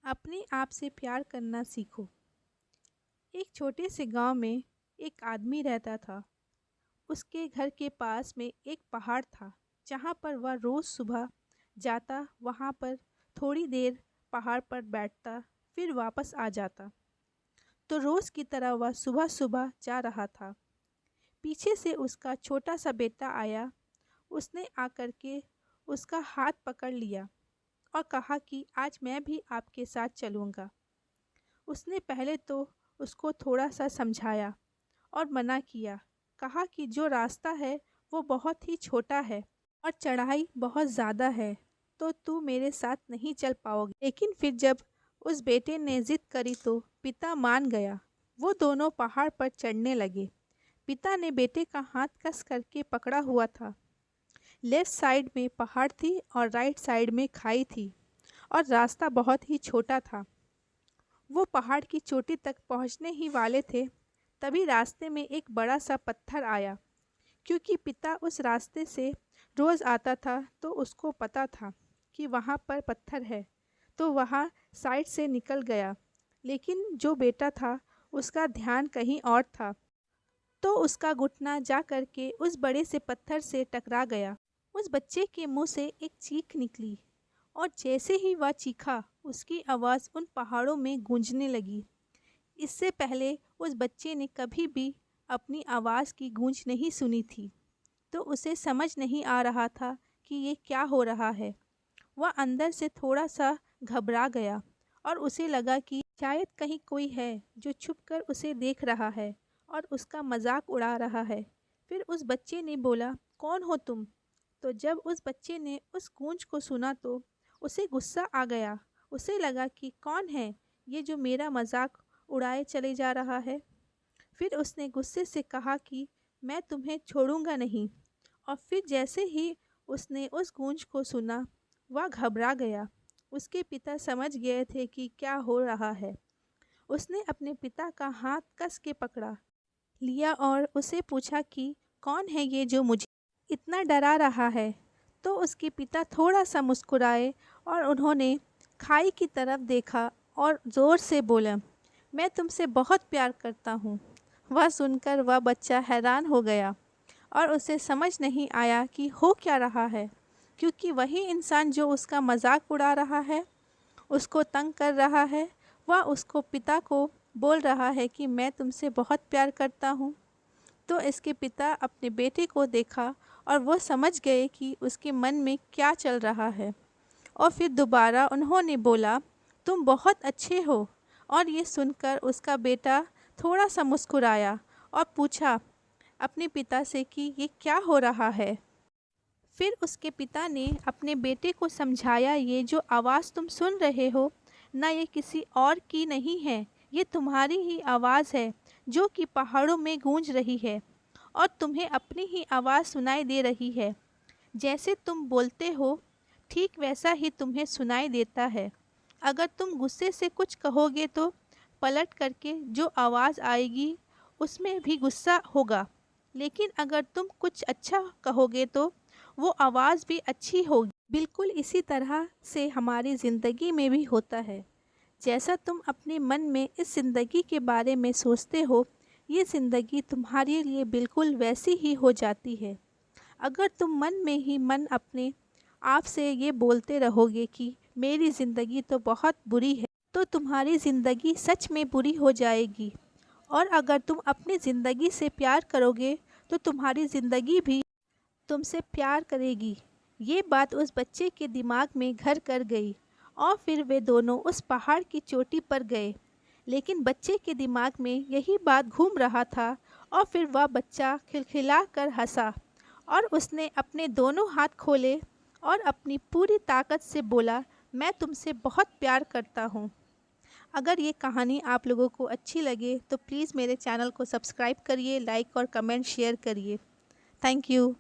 अपने आप से प्यार करना सीखो। एक छोटे से गांव में एक आदमी रहता था। उसके घर के पास में एक पहाड़ था जहां पर वह रोज सुबह जाता, वहां पर थोड़ी देर पहाड़ पर बैठता, फिर वापस आ जाता। तो रोज की तरह वह सुबह सुबह जा रहा था। पीछे से उसका छोटा सा बेटा आया। उसने आकर के उसका हाथ पकड़ लिया और कहा कि आज मैं भी आपके साथ चलूँगा। उसने पहले तो उसको थोड़ा सा समझाया और मना किया। कहा कि जो रास्ता है वो बहुत ही छोटा है और चढ़ाई बहुत ज़्यादा है, तो तू मेरे साथ नहीं चल पाओगे। लेकिन फिर जब उस बेटे ने जिद करी तो पिता मान गया। वो दोनों पहाड़ पर चढ़ने लगे। पिता ने बेटे का हाथ कस करके पकड़ा हुआ था। लेफ्ट साइड में पहाड़ थी और राइट साइड में खाई थी और रास्ता बहुत ही छोटा था। वो पहाड़ की चोटी तक पहुंचने ही वाले थे, तभी रास्ते में एक बड़ा सा पत्थर आया। क्योंकि पिता उस रास्ते से रोज आता था तो उसको पता था कि वहाँ पर पत्थर है, तो वहाँ साइड से निकल गया। लेकिन जो बेटा था उसका ध्यान कहीं और था, तो उसका घुटना जा करके उस बड़े से पत्थर से टकरा गया। उस बच्चे के मुंह से एक चीख निकली और जैसे ही वह चीखा, उसकी आवाज़ उन पहाड़ों में गूंजने लगी। इससे पहले उस बच्चे ने कभी भी अपनी आवाज़ की गूंज नहीं सुनी थी, तो उसे समझ नहीं आ रहा था कि ये क्या हो रहा है। वह अंदर से थोड़ा सा घबरा गया और उसे लगा कि शायद कहीं कोई है जो छुपकर उसे देख रहा है और उसका मजाक उड़ा रहा है। फिर उस बच्चे ने बोला, कौन हो तुम? तो जब उस बच्चे ने उस गूंज को सुना तो उसे गुस्सा आ गया। उसे लगा कि कौन है ये जो मेरा मजाक उड़ाए चले जा रहा है। फिर उसने गुस्से से कहा कि मैं तुम्हें छोड़ूंगा नहीं। और फिर जैसे ही उसने उस गूंज को सुना, वह घबरा गया। उसके पिता समझ गए थे कि क्या हो रहा है। उसने अपने पिता का हाथ कस के पकड़ा लिया और उसे पूछा कि कौन है ये जो मुझे इतना डरा रहा है। तो उसके पिता थोड़ा सा मुस्कुराए और उन्होंने खाई की तरफ देखा और ज़ोर से बोला, मैं तुमसे बहुत प्यार करता हूँ। वह सुनकर वह बच्चा हैरान हो गया और उसे समझ नहीं आया कि हो क्या रहा है, क्योंकि वही इंसान जो उसका मजाक उड़ा रहा है, उसको तंग कर रहा है, वह उसको पिता को बोल रहा है कि मैं तुमसे बहुत प्यार करता हूँ। तो इसके पिता अपने बेटे को देखा और वो समझ गए कि उसके मन में क्या चल रहा है। और फिर दोबारा उन्होंने बोला, तुम बहुत अच्छे हो। और ये सुनकर उसका बेटा थोड़ा सा मुस्कुराया और पूछा अपने पिता से कि ये क्या हो रहा है। फिर उसके पिता ने अपने बेटे को समझाया, ये जो आवाज़ तुम सुन रहे हो ना, ये किसी और की नहीं है, ये तुम्हारी ही आवाज़ है जो कि पहाड़ों में गूंज रही है और तुम्हें अपनी ही आवाज़ सुनाई दे रही है। जैसे तुम बोलते हो ठीक वैसा ही तुम्हें सुनाई देता है। अगर तुम गुस्से से कुछ कहोगे तो पलट करके जो आवाज़ आएगी उसमें भी गुस्सा होगा, लेकिन अगर तुम कुछ अच्छा कहोगे तो वो आवाज़ भी अच्छी होगी। बिल्कुल इसी तरह से हमारी ज़िंदगी में भी होता है। जैसा तुम अपने मन में इस ज़िंदगी के बारे में सोचते हो, ये ज़िंदगी तुम्हारे लिए बिल्कुल वैसी ही हो जाती है। अगर तुम मन में ही मन अपने आप से ये बोलते रहोगे कि मेरी ज़िंदगी तो बहुत बुरी है, तो तुम्हारी ज़िंदगी सच में बुरी हो जाएगी। और अगर तुम अपनी ज़िंदगी से प्यार करोगे तो तुम्हारी ज़िंदगी भी तुमसे प्यार करेगी। ये बात उस बच्चे के दिमाग में घर कर गई और फिर वे दोनों उस पहाड़ की चोटी पर गए। लेकिन बच्चे के दिमाग में यही बात घूम रहा था और फिर वह बच्चा खिलखिला कर हंसा और उसने अपने दोनों हाथ खोले और अपनी पूरी ताकत से बोला, मैं तुमसे बहुत प्यार करता हूँ। अगर ये कहानी आप लोगों को अच्छी लगे तो प्लीज़ मेरे चैनल को सब्सक्राइब करिए, लाइक और कमेंट शेयर करिए। Thank you.